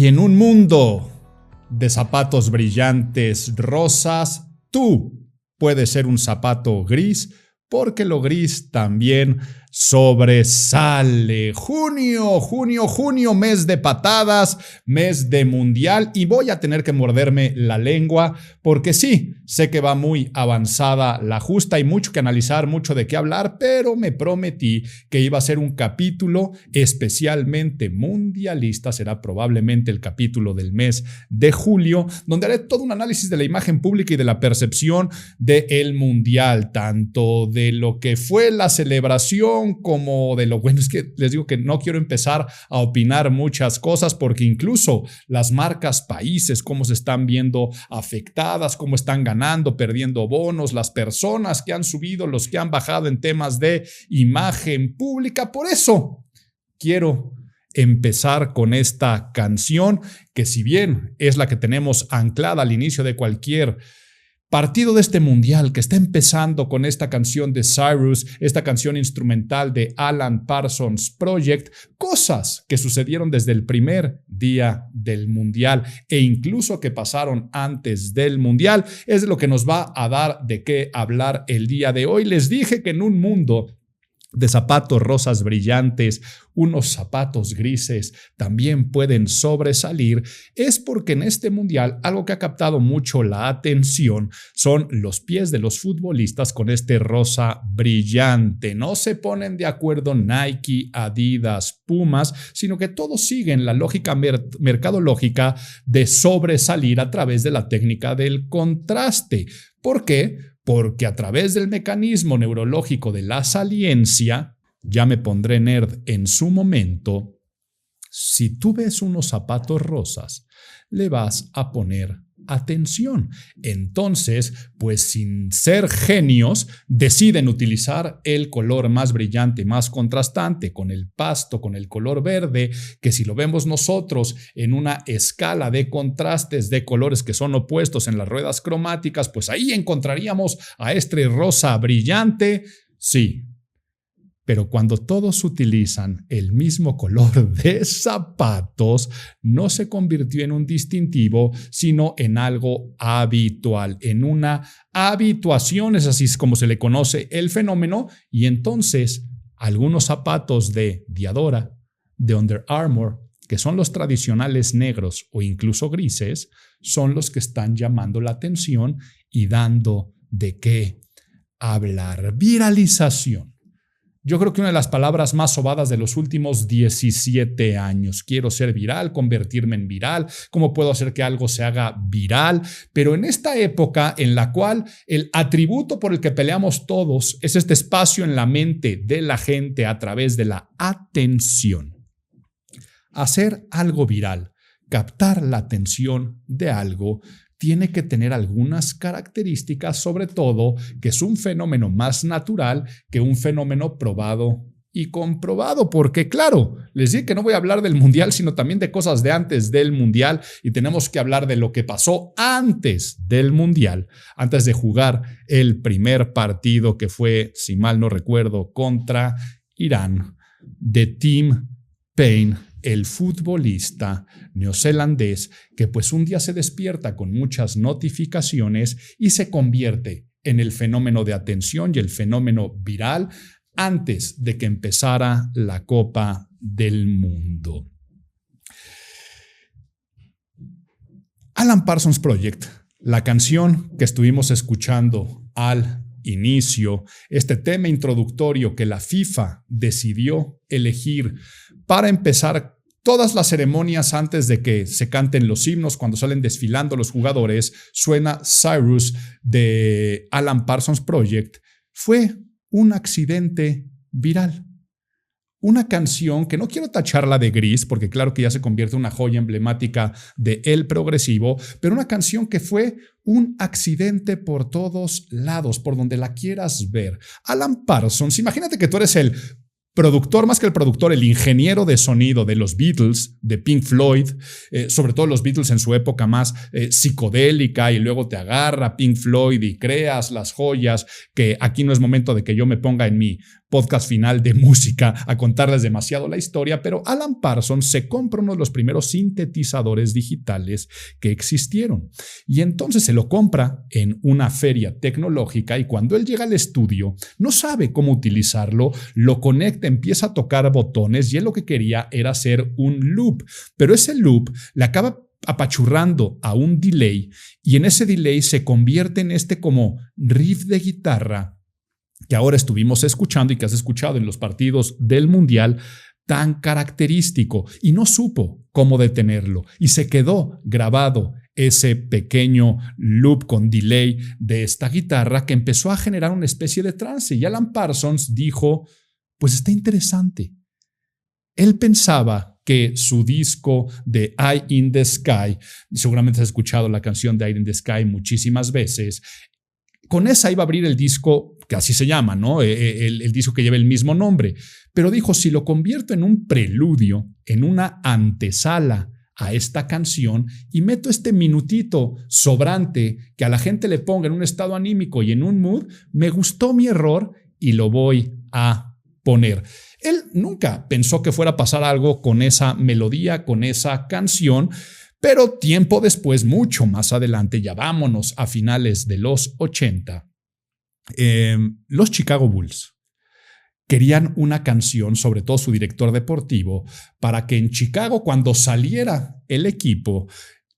Y en un mundo de zapatos brillantes rosas, tú puedes ser un zapato gris, porque lo gris también sobresale. Junio, mes de patadas, mes de mundial, y voy a tener que morderme la lengua porque sí, sé que va muy avanzada la justa, hay mucho que analizar, mucho de qué hablar, pero me prometí que iba a ser un capítulo especialmente mundialista, será probablemente el capítulo del mes de julio, donde haré todo un análisis de la imagen pública y de la percepción del mundial, tanto de lo que fue la celebración como de lo bueno. Es que les digo que no quiero empezar a opinar muchas cosas porque incluso las marcas países, cómo se están viendo afectadas, cómo están ganando, perdiendo bonos, las personas que han subido, los que han bajado en temas de imagen pública. Por eso quiero empezar con esta canción que, si bien es la que tenemos anclada al inicio de cualquier partido de este mundial, que está empezando con esta canción de Cyrus, esta canción instrumental de Alan Parsons Project, cosas que sucedieron desde el primer día del mundial e incluso que pasaron antes del mundial, es de lo que nos va a dar de qué hablar el día de hoy. Les dije que en un mundo de zapatos rosas brillantes, unos zapatos grises también pueden sobresalir, es porque en este mundial algo que ha captado mucho la atención son los pies de los futbolistas con este rosa brillante. No se ponen de acuerdo Nike, Adidas, Pumas, sino que todos siguen la lógica mercadológica de sobresalir a través de la técnica del contraste. ¿Por qué? Porque a través del mecanismo neurológico de la saliencia, ya me pondré nerd en su momento, si tú ves unos zapatos rosas, le vas a poner atención. Entonces, pues sin ser genios, deciden utilizar el color más brillante, más contrastante, con el pasto, con el color verde, que si lo vemos nosotros en una escala de contrastes de colores que son opuestos en las ruedas cromáticas, pues ahí encontraríamos a este rosa brillante. Sí, pero cuando todos utilizan el mismo color de zapatos, no se convirtió en un distintivo, sino en algo habitual, en una habituación, es así como se le conoce el fenómeno, y entonces algunos zapatos de Diadora, de Under Armour, que son los tradicionales negros o incluso grises, son los que están llamando la atención y dando de qué hablar. Viralización. Yo creo que una de las palabras más sobadas de los últimos 17 años. Quiero ser viral, convertirme en viral. ¿Cómo puedo hacer que algo se haga viral? Pero en esta época en la cual el atributo por el que peleamos todos es este espacio en la mente de la gente a través de la atención. Hacer algo viral, captar la atención de algo, tiene que tener algunas características, sobre todo que es un fenómeno más natural que un fenómeno probado y comprobado, porque claro, les dije que no voy a hablar del mundial, sino también de cosas de antes del mundial, y tenemos que hablar de lo que pasó antes del mundial, antes de jugar el primer partido que fue, si mal no recuerdo, contra Irán, de Tim Paine, el futbolista neozelandés que pues un día se despierta con muchas notificaciones y se convierte en el fenómeno de atención y el fenómeno viral antes de que empezara la Copa del Mundo. Alan Parsons Project, la canción que estuvimos escuchando al inicio, este tema introductorio que la FIFA decidió elegir para empezar todas las ceremonias antes de que se canten los himnos, cuando salen desfilando los jugadores, suena Cyrus de Alan Parsons Project, fue un accidente viral. Una canción que no quiero tacharla de gris, porque claro que ya se convierte en una joya emblemática de el progresivo, pero una canción que fue un accidente por todos lados, por donde la quieras ver. Alan Parsons, imagínate que tú eres el productor, más que el productor, el ingeniero de sonido de los Beatles, de Pink Floyd, sobre todo los Beatles en su época más psicodélica, y luego te agarra Pink Floyd y creas las joyas, que aquí no es momento de que yo me ponga en mi podcast final de música a contarles demasiado la historia, pero Alan Parsons se compra uno de los primeros sintetizadores digitales que existieron. Y entonces se lo compra en una feria tecnológica y cuando él llega al estudio no sabe cómo utilizarlo, lo conecta, empieza a tocar botones y él lo que quería era hacer un loop, pero ese loop le acaba apachurrando a un delay y en ese delay se convierte en este como riff de guitarra que ahora estuvimos escuchando y que has escuchado en los partidos del Mundial, tan característico, y no supo cómo detenerlo y se quedó grabado ese pequeño loop con delay de esta guitarra que empezó a generar una especie de trance y Alan Parsons dijo, pues está interesante. Él pensaba que su disco de Eye in the Sky, seguramente has escuchado la canción de Eye in the Sky muchísimas veces, con esa iba a abrir el disco, que así se llama, ¿no? El disco que lleva el mismo nombre. Pero dijo, si lo convierto en un preludio, en una antesala a esta canción y meto este minutito sobrante que a la gente le ponga en un estado anímico y en un mood, me gustó mi error y lo voy a poner. Él nunca pensó que fuera a pasar algo con esa melodía, con esa canción, pero tiempo después, mucho más adelante, ya vámonos a finales de los 80, los Chicago Bulls querían una canción, sobre todo su director deportivo, para que en Chicago, cuando saliera el equipo,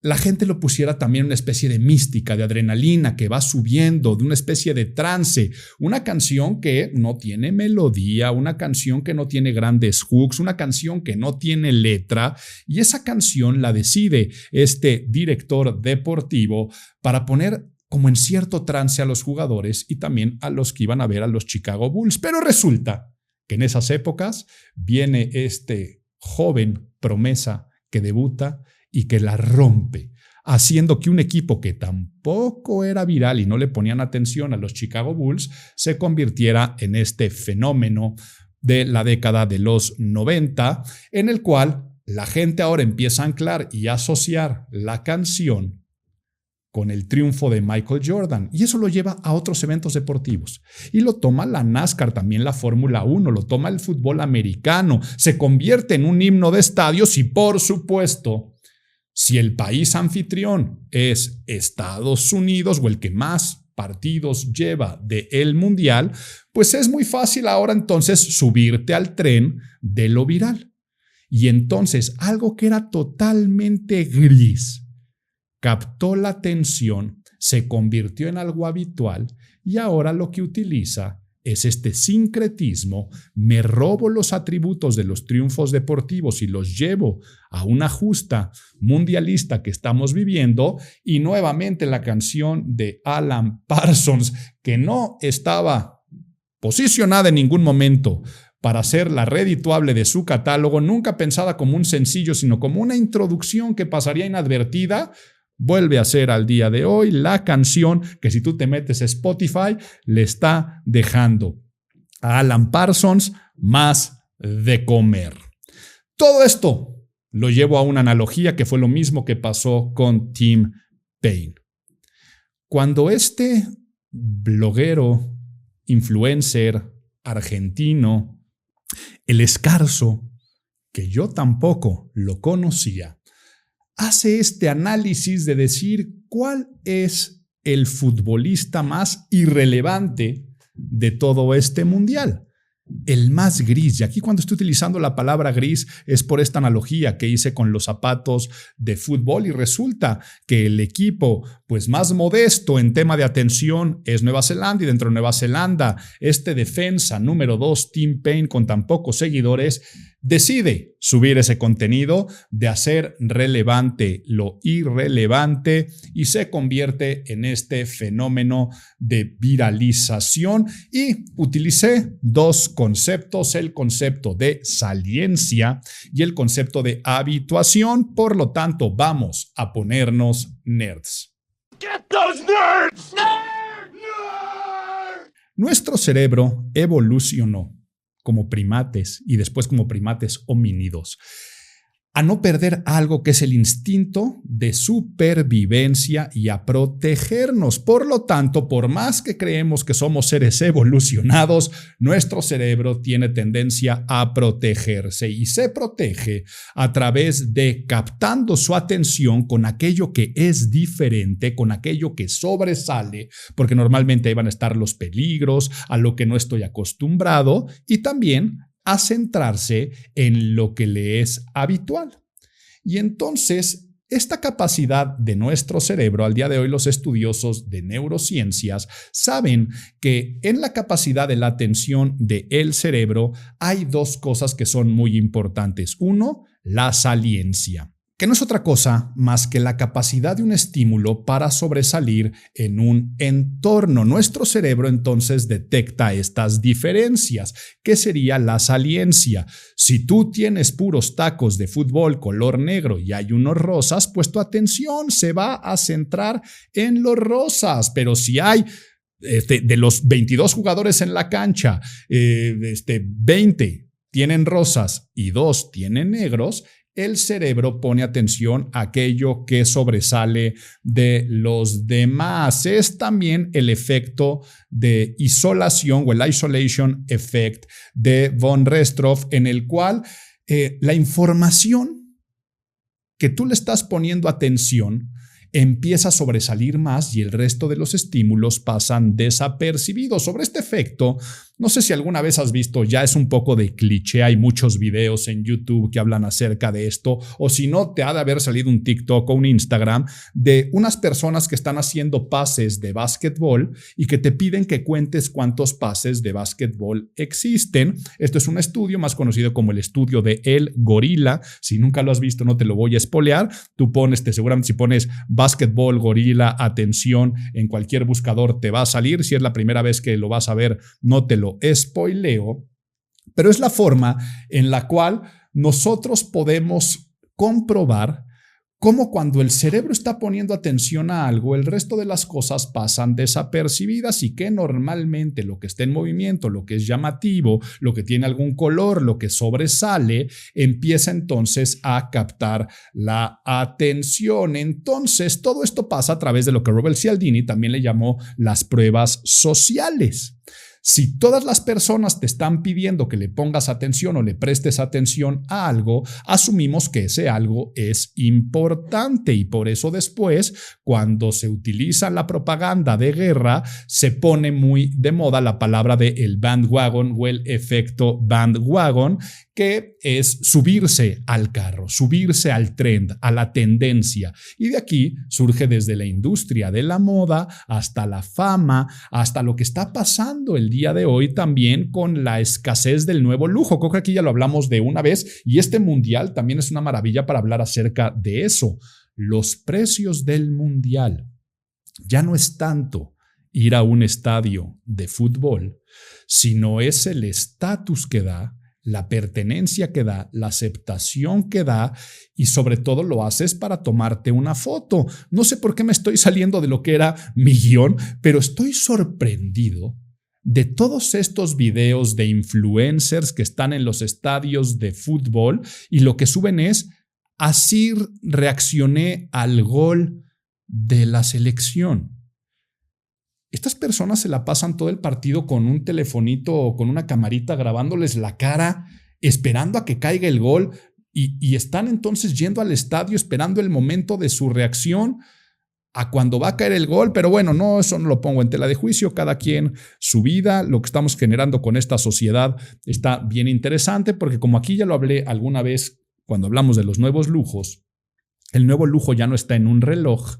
la gente lo pusiera también en una especie de mística, de adrenalina que va subiendo, de una especie de trance. Una canción que no tiene melodía, una canción que no tiene grandes hooks, una canción que no tiene letra. Y esa canción la decide este director deportivo para poner como en cierto trance a los jugadores y también a los que iban a ver a los Chicago Bulls. Pero resulta que en esas épocas viene este joven promesa que debuta y que la rompe, haciendo que un equipo que tampoco era viral y no le ponían atención a los Chicago Bulls se convirtiera en este fenómeno de la década de los 90, en el cual la gente ahora empieza a anclar y asociar la canción con el triunfo de Michael Jordan, y eso lo lleva a otros eventos deportivos. Y lo toma la NASCAR, también la Fórmula 1, lo toma el fútbol americano, se convierte en un himno de estadios y, por supuesto, si el país anfitrión es Estados Unidos o el que más partidos lleva del Mundial, pues es muy fácil ahora entonces subirte al tren de lo viral. Y entonces algo que era totalmente gris captó la atención, se convirtió en algo habitual y ahora lo que utiliza es este sincretismo. Me robo los atributos de los triunfos deportivos y los llevo a una justa mundialista que estamos viviendo, y nuevamente la canción de Alan Parsons, que no estaba posicionada en ningún momento para ser la redituable de su catálogo, nunca pensada como un sencillo, sino como una introducción que pasaría inadvertida, vuelve a ser al día de hoy la canción que, si tú te metes a Spotify, le está dejando a Alan Parsons más de comer. Todo esto lo llevo a una analogía que fue lo mismo que pasó con Tim Paine. Cuando este bloguero, influencer argentino, el Escarzo, que yo tampoco lo conocía, hace este análisis de decir cuál es el futbolista más irrelevante de todo este mundial, el más gris. Y aquí, cuando estoy utilizando la palabra gris, es por esta analogía que hice con los zapatos de fútbol, y resulta que el equipo pues más modesto en tema de atención es Nueva Zelanda, y dentro de Nueva Zelanda este defensa número 2, Tim Paine, con tan pocos seguidores, decide subir ese contenido de hacer relevante lo irrelevante y se convierte en este fenómeno de viralización. Y utilicé dos conceptos, el concepto de saliencia y el concepto de habituación. Por lo tanto, vamos a ponernos nerds. Get those nerds! Nerd! Nerd! Nuestro cerebro evolucionó como primates y después como primates homínidos a no perder algo que es el instinto de supervivencia y a protegernos. Por lo tanto, por más que creemos que somos seres evolucionados, nuestro cerebro tiene tendencia a protegerse y se protege a través de captando su atención con aquello que es diferente, con aquello que sobresale, porque normalmente ahí van a estar los peligros, a lo que no estoy acostumbrado, y también a centrarse en lo que le es habitual. Y entonces, esta capacidad de nuestro cerebro, al día de hoy los estudiosos de neurociencias saben que en la capacidad de la atención del cerebro hay dos cosas que son muy importantes. Uno, la saliencia, que no es otra cosa más que la capacidad de un estímulo para sobresalir en un entorno. Nuestro cerebro entonces detecta estas diferencias. ¿Qué sería la saliencia? Si tú tienes puros tacos de fútbol color negro y hay unos rosas, pues tu atención se va a centrar en los rosas. Pero si hay de los 22 jugadores en la cancha, 20 tienen rosas y 2 tienen negros, el cerebro pone atención a aquello que sobresale de los demás. Es también el efecto de isolación o el isolation effect de von Restroff, en el cual la información que tú le estás poniendo atención empieza a sobresalir más y el resto de los estímulos pasan desapercibidos. Sobre este efecto, no sé si alguna vez has visto, ya es un poco de cliché, hay muchos videos en YouTube que hablan acerca de esto, o si no, te ha de haber salido un TikTok o un Instagram de unas personas que están haciendo pases de básquetbol y que te piden que cuentes cuántos pases de básquetbol existen. Esto es un estudio más conocido como el estudio de El Gorila. Si nunca lo has visto, no te lo voy a spoilear. Tú pones, seguramente si pones básquetbol, gorila, atención, en cualquier buscador te va a salir. Si es la primera vez que lo vas a ver, no te lo spoileo, pero es la forma en la cual nosotros podemos comprobar cómo cuando el cerebro está poniendo atención a algo, el resto de las cosas pasan desapercibidas y que normalmente lo que está en movimiento, lo que es llamativo, lo que tiene algún color, lo que sobresale, empieza entonces a captar la atención. Entonces, todo esto pasa a través de lo que Robert Cialdini también le llamó las pruebas sociales. Si todas las personas te están pidiendo que le pongas atención o le prestes atención a algo, asumimos que ese algo es importante y por eso después, cuando se utiliza la propaganda de guerra, se pone muy de moda la palabra de el bandwagon o el efecto bandwagon, que es subirse al carro, subirse al trend, a la tendencia. Y de aquí surge desde la industria de la moda hasta la fama, hasta lo que está pasando el día de hoy también con la escasez del nuevo lujo. Creo que aquí ya lo hablamos de una vez y este mundial también es una maravilla para hablar acerca de eso. Los precios del mundial ya no es tanto ir a un estadio de fútbol, sino es el estatus que da, la pertenencia que da, la aceptación que da y sobre todo lo haces para tomarte una foto. No sé por qué me estoy saliendo de lo que era mi guión, pero estoy sorprendido de todos estos videos de influencers que están en los estadios de fútbol y lo que suben es: así reaccioné al gol de la selección. Estas personas se la pasan todo el partido con un telefonito o con una camarita grabándoles la cara, esperando a que caiga el gol y están entonces yendo al estadio esperando el momento de su reacción a cuando va a caer el gol. Pero bueno, no, eso no lo pongo en tela de juicio, cada quien su vida. Lo que estamos generando con esta sociedad está bien interesante porque, como aquí ya lo hablé alguna vez cuando hablamos de los nuevos lujos, el nuevo lujo ya no está en un reloj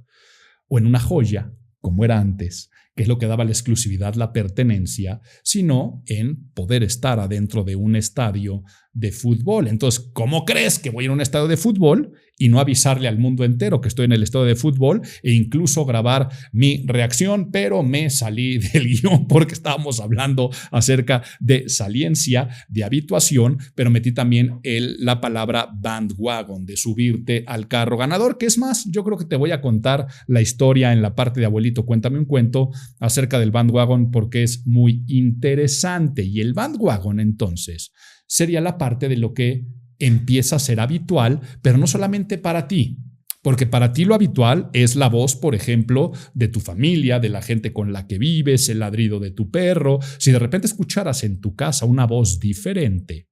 o en una joya como era antes, que es lo que daba la exclusividad, la pertenencia, sino en poder estar adentro de un estadio de fútbol. Entonces, ¿cómo crees que voy a ir a un estadio de fútbol y no avisarle al mundo entero que estoy en el estadio de fútbol e incluso grabar mi reacción? Pero me salí del guión porque estábamos hablando acerca de saliencia, de habituación, pero metí también la palabra bandwagon, de subirte al carro ganador, que es más, yo creo que te voy a contar la historia en la parte de Abuelito, cuéntame un cuento acerca del bandwagon porque es muy interesante. Y el bandwagon entonces sería la parte de lo que empieza a ser habitual, pero no solamente para ti. Porque para ti lo habitual es la voz, por ejemplo, de tu familia, de la gente con la que vives, el ladrido de tu perro. Si de repente escucharas en tu casa una voz diferente,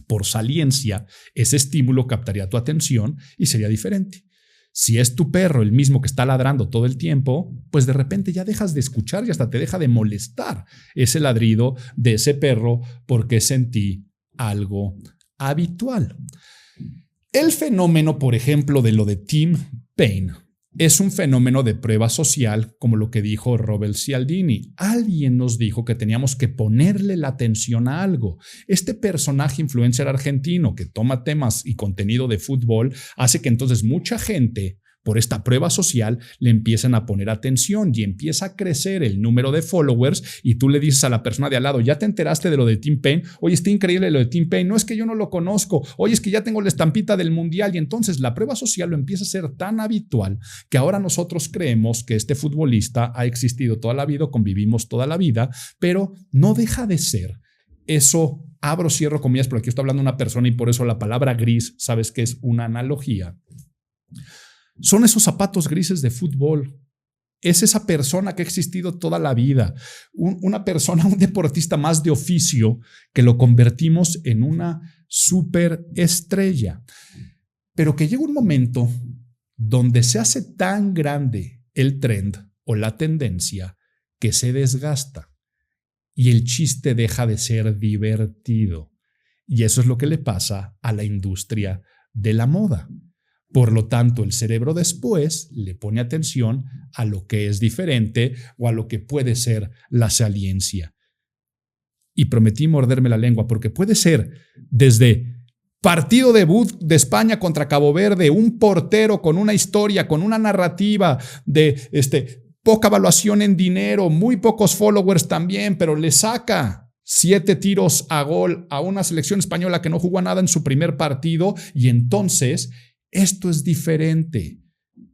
por saliencia, ese estímulo captaría tu atención y sería diferente. Si es tu perro el mismo que está ladrando todo el tiempo, pues de repente ya dejas de escuchar y hasta te deja de molestar ese ladrido de ese perro porque es en ti algo habitual. El fenómeno, por ejemplo, de lo de Tim Paine es un fenómeno de prueba social, como lo que dijo Robert Cialdini. Alguien nos dijo que teníamos que ponerle la atención a algo. Este personaje influencer argentino que toma temas y contenido de fútbol hace que entonces mucha gente, por esta prueba social, le empiezan a poner atención y empieza a crecer el número de followers y tú le dices a la persona de al lado, ¿ya te enteraste de lo de Tim Paine? Oye, está increíble lo de Tim Paine. No, es que yo no lo conozco. Oye, es que ya tengo la estampita del mundial. Y entonces la prueba social lo empieza a ser tan habitual que ahora nosotros creemos que este futbolista ha existido toda la vida, convivimos toda la vida, pero no deja de ser eso. Abro, cierro comillas, pero aquí estoy hablando de una persona y por eso la palabra gris, sabes que es una analogía. Son esos zapatos grises de fútbol. Es esa persona que ha existido toda la vida. Una persona, un deportista más de oficio que lo convertimos en una superestrella. Pero que llega un momento donde se hace tan grande el trend o la tendencia que se desgasta y el chiste deja de ser divertido. Y eso es lo que le pasa a la industria de la moda. Por lo tanto, el cerebro después le pone atención a lo que es diferente o a lo que puede ser la saliencia. Y prometí morderme la lengua porque puede ser desde partido debut de España contra Cabo Verde, un portero con una historia, con una narrativa de poca evaluación en dinero, muy pocos followers también, pero le saca 7 tiros a gol a una selección española que no jugó a nada en su primer partido y entonces esto es diferente.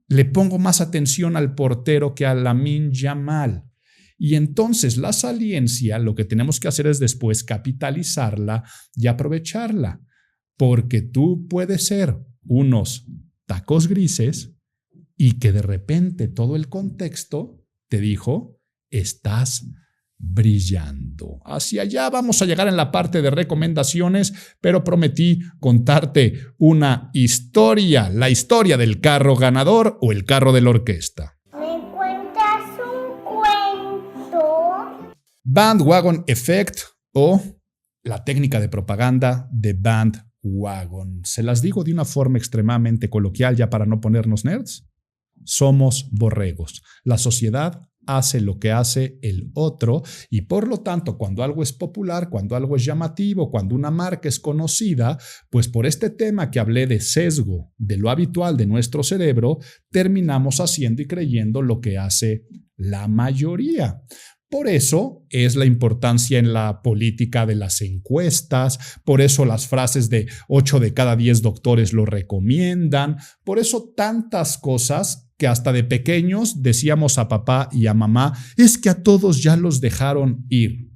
Le pongo más atención al portero que a Lamine Yamal. Y entonces la saliencia, lo que tenemos que hacer es después capitalizarla y aprovecharla. Porque tú puedes ser unos tacos grises y que de repente todo el contexto te dijo, estás brillando. Hacia allá vamos a llegar en la parte de recomendaciones, pero prometí contarte una historia, la historia del carro ganador o el carro de la orquesta. ¿Me cuentas un cuento? Bandwagon Effect o la técnica de propaganda de bandwagon. Se las digo de una forma extremadamente coloquial ya para no ponernos nerds. Somos borregos. La sociedad hace lo que hace el otro y por lo tanto cuando algo es popular, cuando algo es llamativo, cuando una marca es conocida, pues por este tema que hablé de sesgo, de lo habitual de nuestro cerebro, terminamos haciendo y creyendo lo que hace la mayoría. Por eso es la importancia en la política de las encuestas, por eso las frases de 8 de cada 10 doctores lo recomiendan, por eso tantas cosas que hasta de pequeños decíamos a papá y a mamá, es que a todos ya los dejaron ir,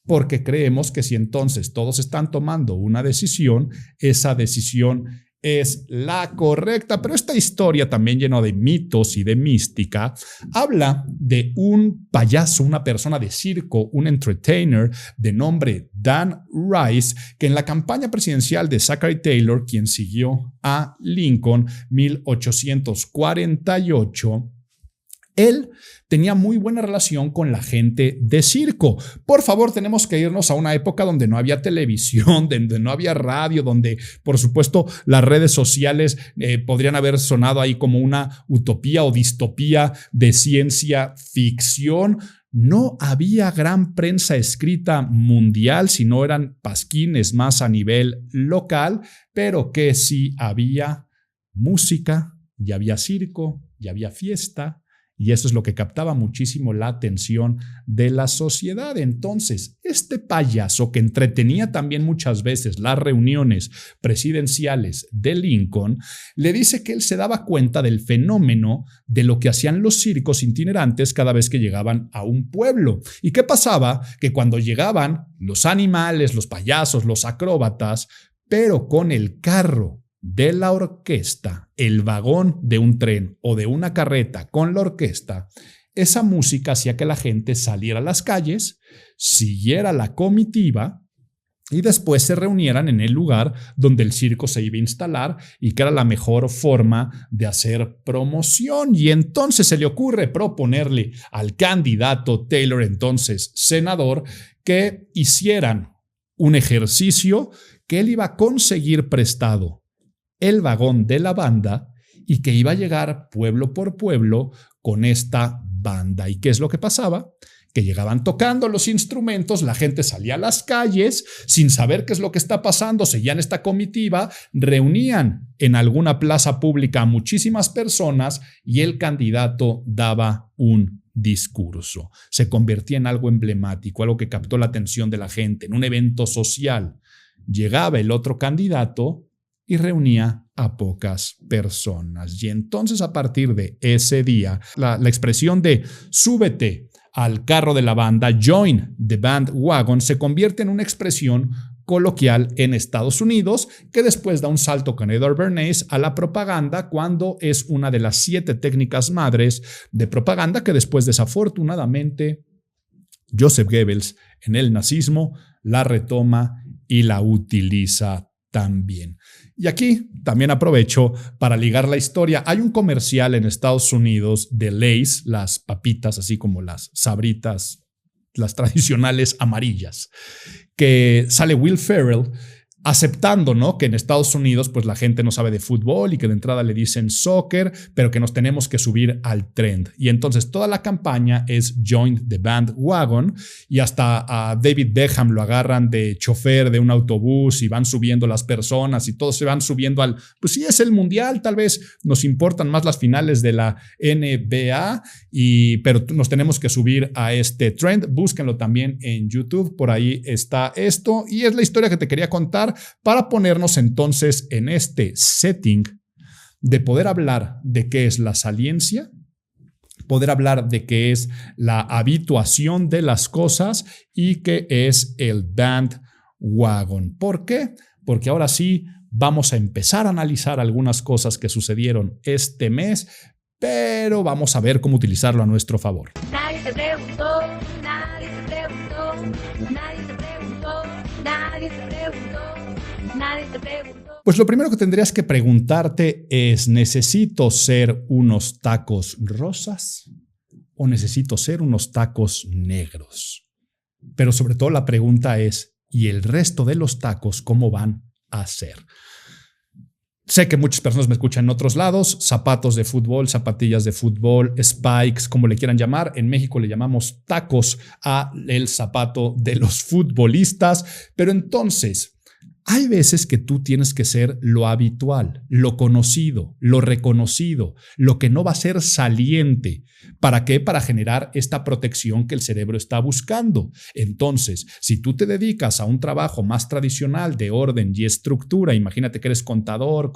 porque creemos que si entonces todos están tomando una decisión, esa decisión es la correcta. Pero esta historia, también llena de mitos y de mística, habla de un payaso, una persona de circo, un entertainer de nombre Dan Rice, que en la campaña presidencial de Zachary Taylor, quien siguió a Lincoln 1848, él tenía muy buena relación con la gente de circo. Por favor, tenemos que irnos a una época donde no había televisión, donde no había radio, donde, por supuesto, las redes sociales podrían haber sonado ahí como una utopía o distopía de ciencia ficción. No había gran prensa escrita mundial, sino eran pasquines más a nivel local, pero que sí había música, y había circo, y había fiesta. Y eso es lo que captaba muchísimo la atención de la sociedad. Entonces, este payaso que entretenía también muchas veces las reuniones presidenciales de Lincoln, le dice que él se daba cuenta del fenómeno de lo que hacían los circos itinerantes cada vez que llegaban a un pueblo. ¿Y qué pasaba? Que cuando llegaban los animales, los payasos, los acróbatas, pero con el carro de la orquesta, el vagón de un tren o de una carreta con la orquesta, esa música hacía que la gente saliera a las calles, siguiera la comitiva y después se reunieran en el lugar donde el circo se iba a instalar y que era la mejor forma de hacer promoción. Y entonces se le ocurre proponerle al candidato Taylor, entonces senador, que hicieran un ejercicio que él iba a conseguir prestado el vagón de la banda y que iba a llegar pueblo por pueblo con esta banda. ¿Y qué es lo que pasaba? Que llegaban tocando los instrumentos, la gente salía a las calles sin saber qué es lo que está pasando, seguían esta comitiva, reunían en alguna plaza pública a muchísimas personas y el candidato daba un discurso. Se convertía en algo emblemático, algo que captó la atención de la gente, en un evento social. Llegaba el otro candidato y reunía a pocas personas. Y entonces a partir de ese día, la expresión de súbete al carro de la banda, join the bandwagon, se convierte en una expresión coloquial en Estados Unidos que después da un salto con Edward Bernays a la propaganda cuando es una de las 7 técnicas madres de propaganda que después desafortunadamente Joseph Goebbels en el nazismo la retoma y la utiliza también. Y aquí también aprovecho para ligar la historia. Hay un comercial en Estados Unidos de Lay's, las papitas, así como las Sabritas, las tradicionales amarillas, que sale Will Ferrell aceptando, ¿no?, que en Estados Unidos pues la gente no sabe de fútbol y que de entrada le dicen soccer, pero que nos tenemos que subir al trend. Y entonces toda la campaña es Join the Bandwagon y hasta a David Beckham lo agarran de chofer de un autobús y van subiendo las personas y todos se van subiendo al, pues sí, es el mundial, tal vez nos importan más las finales de la NBA, pero nos tenemos que subir a este trend. Búsquenlo también en YouTube, por ahí está esto y es la historia que te quería contar para ponernos entonces en este setting de poder hablar de qué es la saliencia, poder hablar de qué es la habituación de las cosas y qué es el bandwagon. ¿Por qué? Porque ahora sí vamos a empezar a analizar algunas cosas que sucedieron este mes, pero vamos a ver cómo utilizarlo a nuestro favor. Nadie se preguntó, nadie se preguntó, nadie se preguntó, nadie se preguntó, nadie se preguntó. Pues lo primero que tendrías que preguntarte es, ¿necesito ser unos tacos rosas o necesito ser unos tacos negros? Pero sobre todo la pregunta es, ¿y el resto de los tacos cómo van a ser? Sé que muchas personas me escuchan en otros lados, zapatos de fútbol, zapatillas de fútbol, spikes, como le quieran llamar. En México le llamamos tacos a el zapato de los futbolistas. Pero entonces, hay veces que tú tienes que ser lo habitual, lo conocido, lo reconocido, lo que no va a ser saliente. ¿Para qué? Para generar esta protección que el cerebro está buscando. Entonces, si tú te dedicas a un trabajo más tradicional de orden y estructura, imagínate que eres contador,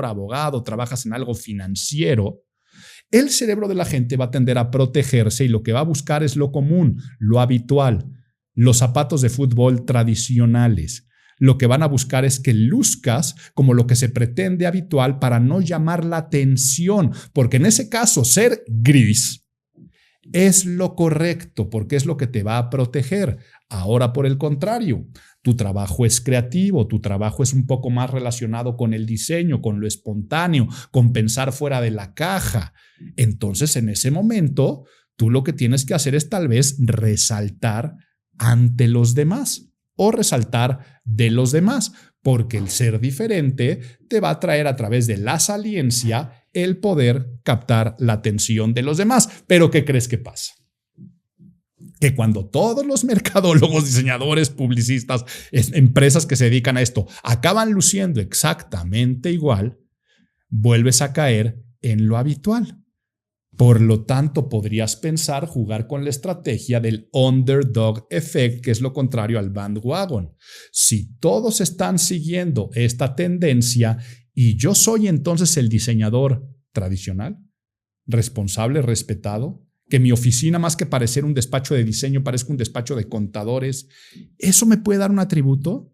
abogado, trabajas en algo financiero, el cerebro de la gente va a tender a protegerse y lo que va a buscar es lo común, lo habitual, los zapatos de fútbol tradicionales. Lo que van a buscar es que luzcas como lo que se pretende habitual para no llamar la atención, porque en ese caso ser gris es lo correcto, porque es lo que te va a proteger. Ahora, por el contrario, tu trabajo es creativo, tu trabajo es un poco más relacionado con el diseño, con lo espontáneo, con pensar fuera de la caja. Entonces, en ese momento, tú lo que tienes que hacer es tal vez resaltar ante los demás o resaltar de los demás, porque el ser diferente te va a traer a través de la saliencia el poder captar la atención de los demás. Pero ¿qué crees que pasa? Que cuando todos los mercadólogos, diseñadores, publicistas, empresas que se dedican a esto acaban luciendo exactamente igual, vuelves a caer en lo habitual. Por lo tanto, podrías pensar jugar con la estrategia del underdog effect, que es lo contrario al bandwagon. Si todos están siguiendo esta tendencia y yo soy entonces el diseñador tradicional, responsable, respetado, que mi oficina más que parecer un despacho de diseño parezca un despacho de contadores, ¿eso me puede dar un atributo?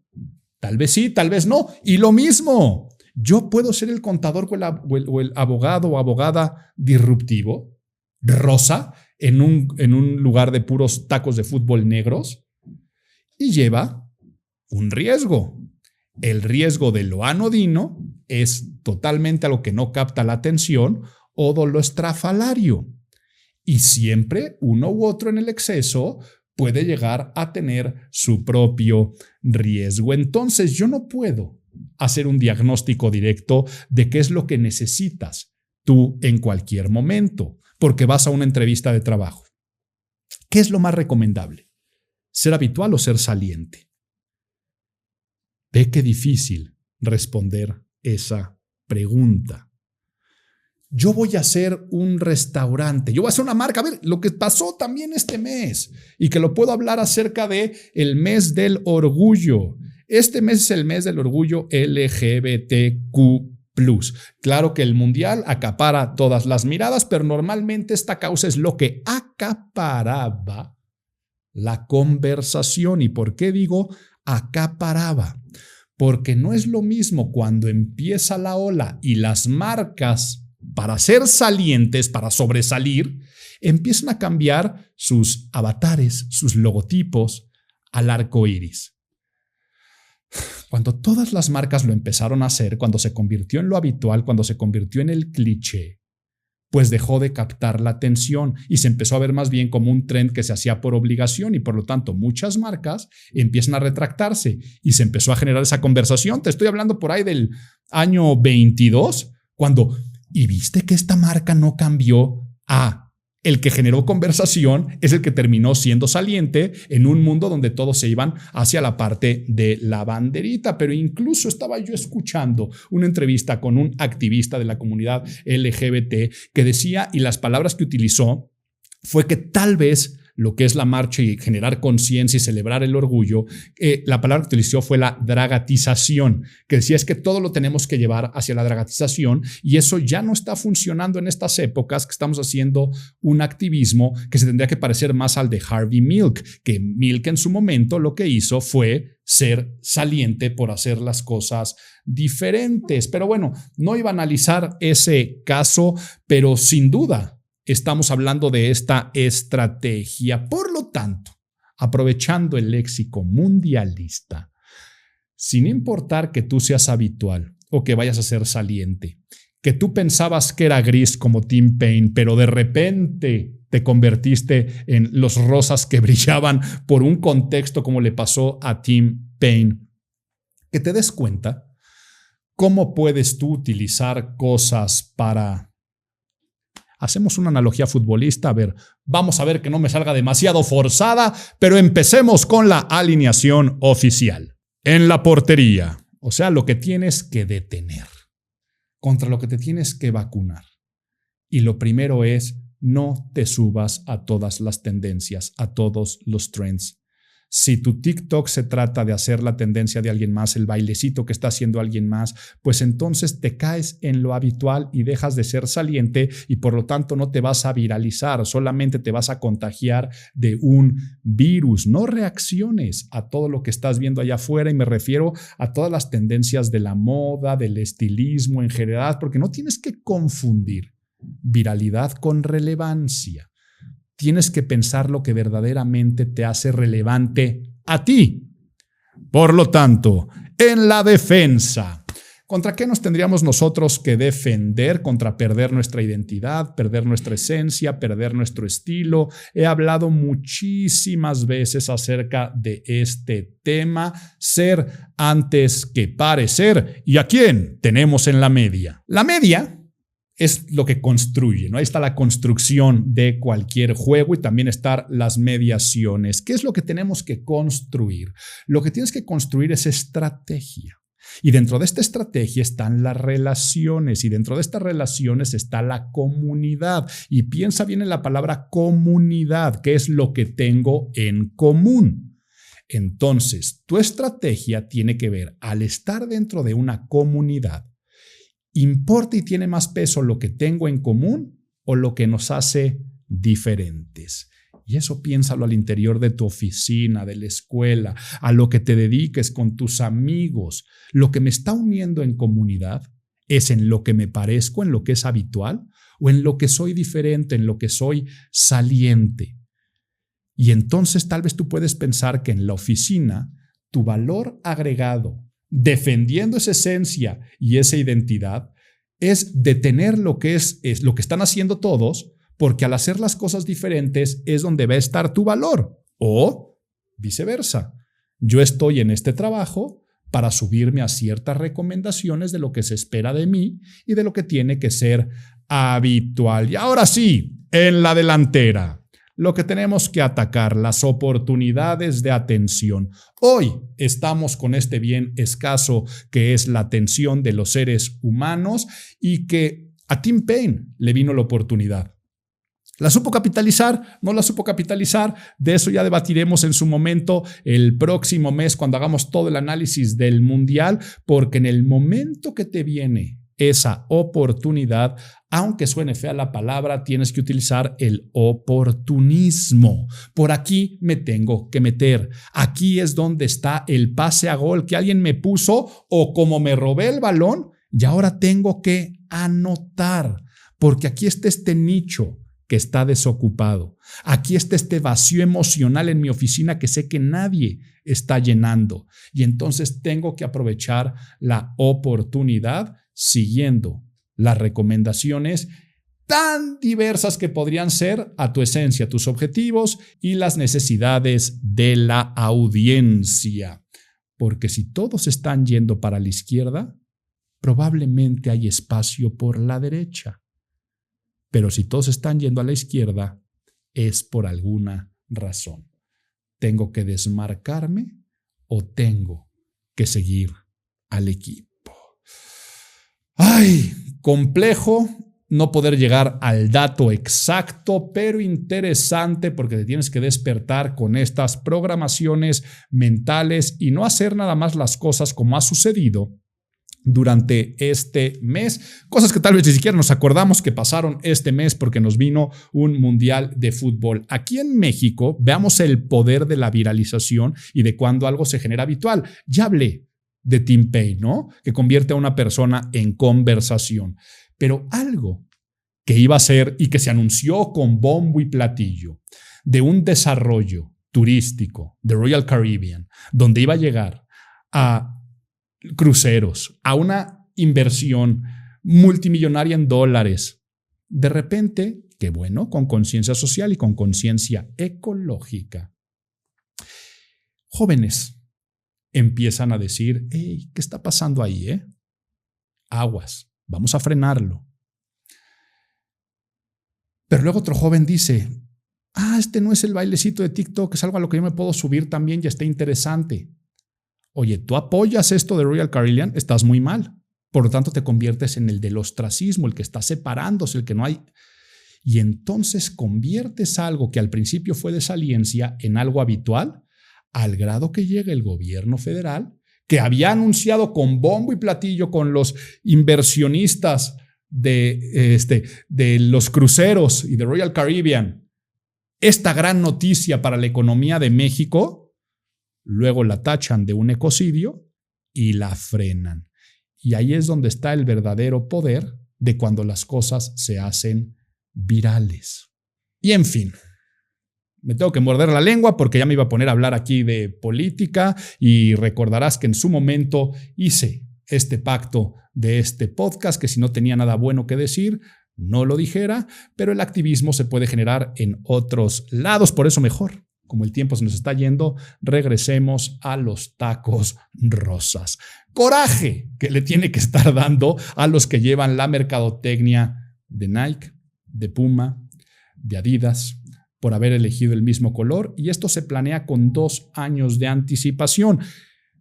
Tal vez sí, tal vez no. Y lo mismo, yo puedo ser el contador o el abogado o abogada disruptivo, rosa, en un lugar de puros tacos de fútbol negros, y lleva un riesgo. El riesgo de lo anodino es totalmente algo que no capta la atención o de lo estrafalario. Y siempre uno u otro en el exceso puede llegar a tener su propio riesgo. Entonces yo no puedo hacer un diagnóstico directo de qué es lo que necesitas tú en cualquier momento, porque vas a una entrevista de trabajo. ¿Qué es lo más recomendable? ¿Ser habitual o ser saliente? Ve qué difícil responder esa pregunta. Yo voy a hacer un restaurante, yo voy a hacer una marca, a ver, lo que pasó también este mes y que lo puedo hablar acerca de el mes del orgullo. Este mes es el mes del orgullo LGBTQ+. Claro que el mundial acapara todas las miradas, pero normalmente esta causa es lo que acaparaba la conversación. ¿Y por qué digo acaparaba? Porque no es lo mismo cuando empieza la ola y las marcas, para ser salientes, para sobresalir, empiezan a cambiar sus avatares, sus logotipos al arco iris. Cuando todas las marcas lo empezaron a hacer, cuando se convirtió en lo habitual, cuando se convirtió en el cliché, pues dejó de captar la atención y se empezó a ver más bien como un trend que se hacía por obligación y por lo tanto muchas marcas empiezan a retractarse y se empezó a generar esa conversación. Te estoy hablando por ahí del año 22, cuando, ¿y viste que esta marca no cambió? El que generó conversación es el que terminó siendo saliente en un mundo donde todos se iban hacia la parte de la banderita. Pero incluso estaba yo escuchando una entrevista con un activista de la comunidad LGBT que decía, y las palabras que utilizó fue que tal vez lo que es la marcha y generar conciencia y celebrar el orgullo, la palabra que utilizó fue la dragatización, que decía es que todo lo tenemos que llevar hacia la dragatización y eso ya no está funcionando en estas épocas que estamos haciendo un activismo que se tendría que parecer más al de Harvey Milk, que Milk en su momento lo que hizo fue ser saliente por hacer las cosas diferentes. Pero bueno, no iba a analizar ese caso, pero sin duda estamos hablando de esta estrategia. Por lo tanto, aprovechando el léxico mundialista, sin importar que tú seas habitual o que vayas a ser saliente, que tú pensabas que era gris como Tim Payne, pero de repente te convertiste en los rosas que brillaban por un contexto como le pasó a Tim Payne, que te des cuenta cómo puedes tú utilizar cosas para... Hacemos una analogía futbolista, a ver, vamos a ver que no me salga demasiado forzada, pero empecemos con la alineación oficial. En la portería, o sea, lo que tienes que detener, contra lo que te tienes que vacunar. Y lo primero es, no te subas a todas las tendencias, a todos los trends. Si tu TikTok se trata de hacer la tendencia de alguien más, el bailecito que está haciendo alguien más, pues entonces te caes en lo habitual y dejas de ser saliente y por lo tanto no te vas a viralizar, solamente te vas a contagiar de un virus. No reacciones a todo lo que estás viendo allá afuera y me refiero a todas las tendencias de la moda, del estilismo en general, porque no tienes que confundir viralidad con relevancia. Tienes que pensar lo que verdaderamente te hace relevante a ti. Por lo tanto, en la defensa, ¿contra qué nos tendríamos nosotros que defender? Contra perder nuestra identidad, perder nuestra esencia, perder nuestro estilo. He hablado muchísimas veces acerca de este tema, ser antes que parecer. ¿Y a quién tenemos en la media? La media es lo que construye, ¿no? Ahí está la construcción de cualquier juego y también están las mediaciones. ¿Qué es lo que tenemos que construir? Lo que tienes que construir es estrategia. Y dentro de esta estrategia están las relaciones y dentro de estas relaciones está la comunidad. Y piensa bien en la palabra comunidad, ¿qué es lo que tengo en común? Entonces, tu estrategia tiene que ver, al estar dentro de una comunidad, ¿importa y tiene más peso lo que tengo en común o lo que nos hace diferentes? Y eso piénsalo al interior de tu oficina, de la escuela, a lo que te dediques con tus amigos. Lo que me está uniendo en comunidad es en lo que me parezco, en lo que es habitual, o en lo que soy diferente, en lo que soy saliente. Y entonces tal vez tú puedes pensar que en la oficina tu valor agregado, defendiendo esa esencia y esa identidad, es detener lo que es lo que están haciendo todos, porque al hacer las cosas diferentes es donde va a estar tu valor. O viceversa. Yo estoy en este trabajo para subirme a ciertas recomendaciones de lo que se espera de mí y de lo que tiene que ser habitual. Y ahora sí, en la delantera, lo que tenemos que atacar, las oportunidades de atención. Hoy estamos con este bien escaso que es la atención de los seres humanos y que a Tim Payne le vino la oportunidad. ¿La supo capitalizar? ¿No la supo capitalizar? De eso ya debatiremos en su momento el próximo mes cuando hagamos todo el análisis del Mundial, porque en el momento que te viene esa oportunidad, aunque suene fea la palabra, tienes que utilizar el oportunismo. Por aquí me tengo que meter. Aquí es donde está el pase a gol que alguien me puso o como me robé el balón y ahora tengo que anotar, porque aquí está este nicho que está desocupado. Aquí está este vacío emocional en mi oficina que sé que nadie está llenando. Y entonces tengo que aprovechar la oportunidad siguiendo las recomendaciones tan diversas que podrían ser a tu esencia, tus objetivos y las necesidades de la audiencia. Porque si todos están yendo para la izquierda, probablemente hay espacio por la derecha. Pero si todos están yendo a la izquierda, es por alguna razón. ¿Tengo que desmarcarme o tengo que seguir al equipo? ¡Ay! Complejo no poder llegar al dato exacto, pero interesante porque te tienes que despertar con estas programaciones mentales y no hacer nada más las cosas como ha sucedido durante este mes, cosas que tal vez ni siquiera nos acordamos que pasaron este mes porque nos vino un mundial de fútbol. Aquí en México, veamos el poder de la viralización y de cuando algo se genera habitual. Ya hablé de Tim Payne, ¿no? Que convierte a una persona en conversación. Pero algo que iba a ser y que se anunció con bombo y platillo de un desarrollo turístico de Royal Caribbean, donde iba a llegar a cruceros, a una inversión multimillonaria en dólares. De repente, qué bueno, con conciencia social y con conciencia ecológica, jóvenes empiezan a decir, hey, ¿qué está pasando ahí? Aguas, vamos a frenarlo. Pero luego otro joven dice, este no es el bailecito de TikTok, es algo a lo que yo me puedo subir también y está interesante. Oye, tú apoyas esto de Royal Caribbean, estás muy mal. Por lo tanto, te conviertes en el del ostracismo, el que está separándose, el que no hay. Y entonces conviertes algo que al principio fue desaliencia en algo habitual, al grado que llega el gobierno federal, que había anunciado con bombo y platillo con los inversionistas de los cruceros y de Royal Caribbean esta gran noticia para la economía de México. Luego la tachan de un ecocidio y la frenan. Y ahí es donde está el verdadero poder de cuando las cosas se hacen virales. Y en fin, me tengo que morder la lengua porque ya me iba a poner a hablar aquí de política y recordarás que en su momento hice este pacto de este podcast que si no tenía nada bueno que decir, no lo dijera, pero el activismo se puede generar en otros lados, por eso mejor. Como el tiempo se nos está yendo, regresemos a los tacos rosas. Coraje que le tiene que estar dando a los que llevan la mercadotecnia de Nike, de Puma, de Adidas, por haber elegido el mismo color. Y esto se planea con 2 años de anticipación.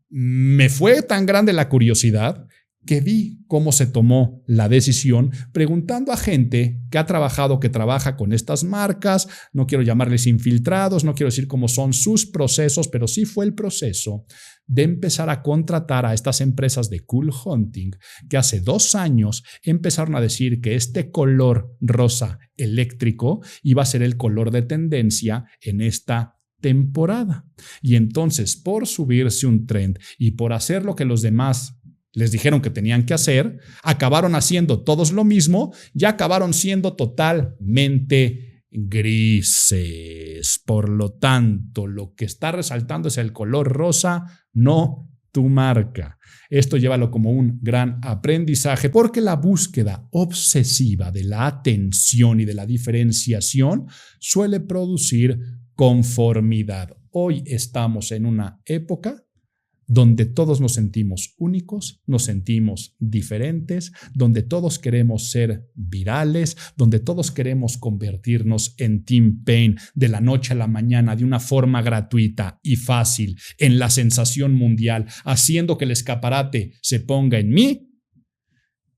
Me fue tan grande la curiosidad que vi cómo se tomó la decisión preguntando a gente que ha trabajado, que trabaja con estas marcas. No quiero llamarles infiltrados, no quiero decir cómo son sus procesos, pero sí fue el proceso de empezar a contratar a estas empresas de cool hunting que hace 2 años empezaron a decir que este color rosa eléctrico iba a ser el color de tendencia en esta temporada. Y entonces, por subirse un trend y por hacer lo que los demás les dijeron que tenían que hacer, acabaron haciendo todos lo mismo y acabaron siendo totalmente grises. Por lo tanto, lo que está resaltando es el color rosa, no tu marca. Esto llévalo como un gran aprendizaje, porque la búsqueda obsesiva de la atención y de la diferenciación suele producir conformidad. Hoy estamos en una época donde todos nos sentimos únicos, nos sentimos diferentes, donde todos queremos ser virales, donde todos queremos convertirnos en Tim Payne de la noche a la mañana de una forma gratuita y fácil, en la sensación mundial, haciendo que el escaparate se ponga en mí,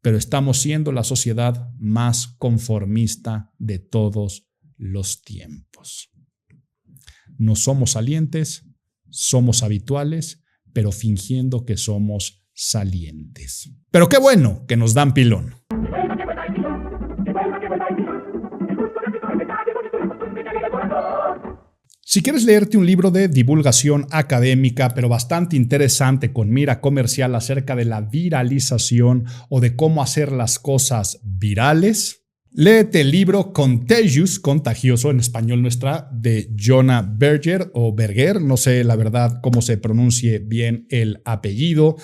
pero estamos siendo la sociedad más conformista de todos los tiempos. No somos salientes, somos habituales, pero fingiendo que somos salientes. Pero qué bueno que nos dan pilón. Si quieres leerte un libro de divulgación académica, pero bastante interesante con mira comercial acerca de la viralización o de cómo hacer las cosas virales, léete el libro Contagious, contagioso en español nuestra, de Jonah Berger o Berger, no sé la verdad cómo se pronuncie bien el apellido,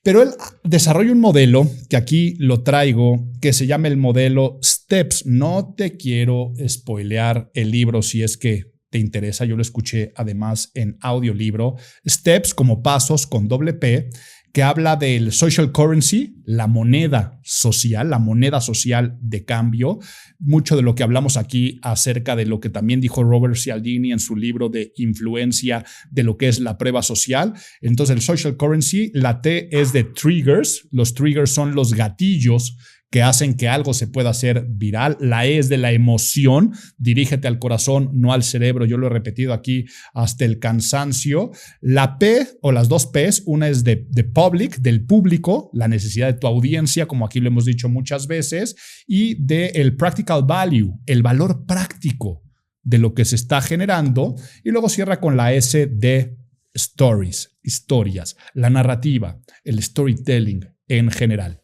pero él desarrolla un modelo que aquí lo traigo, que se llama el modelo STEPS. No te quiero spoilear el libro si es que te interesa, yo lo escuché además en audiolibro. STEPS como pasos con doble P, que habla del social currency, la moneda social de cambio, mucho de lo que hablamos aquí acerca de lo que también dijo Robert Cialdini en su libro de influencia de lo que es la prueba social. Entonces el social currency, la T es de triggers, los triggers son los gatillos que hacen que algo se pueda hacer viral. La E es de la emoción, dirígete al corazón, no al cerebro. Yo lo he repetido aquí hasta el cansancio. La P o las dos Ps, una es de public, del público, la necesidad de tu audiencia, como aquí lo hemos dicho muchas veces, y de el practical value, el valor práctico de lo que se está generando. Y luego cierra con la S de stories, historias, la narrativa, el storytelling en general.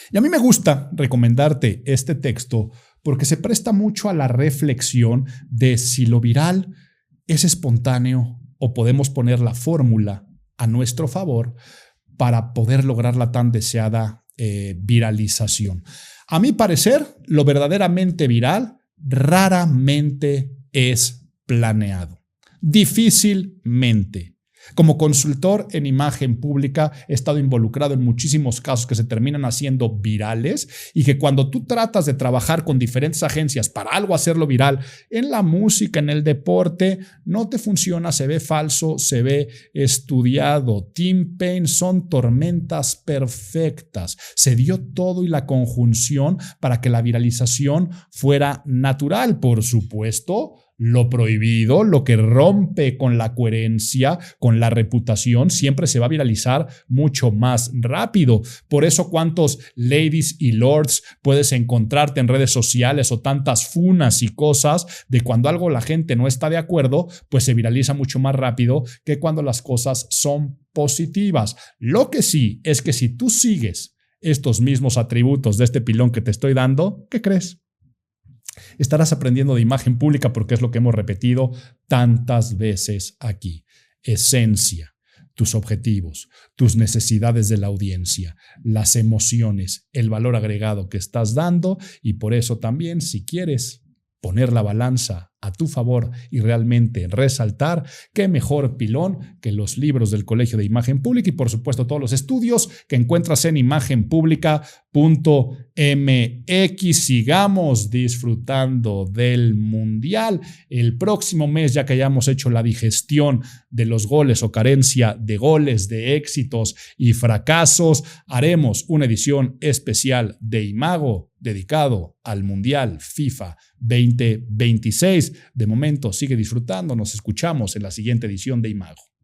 Y a mí me gusta recomendarte este texto porque se presta mucho a la reflexión de si lo viral es espontáneo o podemos poner la fórmula a nuestro favor para poder lograr la tan deseada viralización. A mi parecer, lo verdaderamente viral raramente es planeado. Difícilmente. Como consultor en imagen pública he estado involucrado en muchísimos casos que se terminan haciendo virales y que cuando tú tratas de trabajar con diferentes agencias para algo hacerlo viral, en la música, en el deporte, no te funciona, se ve falso, se ve estudiado. Tim Payne son tormentas perfectas. Se dio todo y la conjunción para que la viralización fuera natural, por supuesto. Lo prohibido, lo que rompe con la coherencia, con la reputación, siempre se va a viralizar mucho más rápido. Por eso, cuántos ladies y lords puedes encontrarte en redes sociales o tantas funas y cosas de cuando algo la gente no está de acuerdo, pues se viraliza mucho más rápido que cuando las cosas son positivas. Lo que sí es que si tú sigues estos mismos atributos de este pilón que te estoy dando, ¿qué crees? Estarás aprendiendo de imagen pública porque es lo que hemos repetido tantas veces aquí. Esencia, tus objetivos, tus necesidades de la audiencia, las emociones, el valor agregado que estás dando y por eso también, si quieres poner la balanza a tu favor y realmente resaltar, qué mejor pilón que los libros del Colegio de Imagen Pública y por supuesto todos los estudios que encuentras en imagenpublica.mx. Sigamos disfrutando del Mundial. El próximo mes, ya que hayamos hecho la digestión de los goles o carencia de goles, de éxitos y fracasos, haremos una edición especial de Imago dedicado al Mundial FIFA 2026. De momento, sigue disfrutando. Nos escuchamos en la siguiente edición de Imago.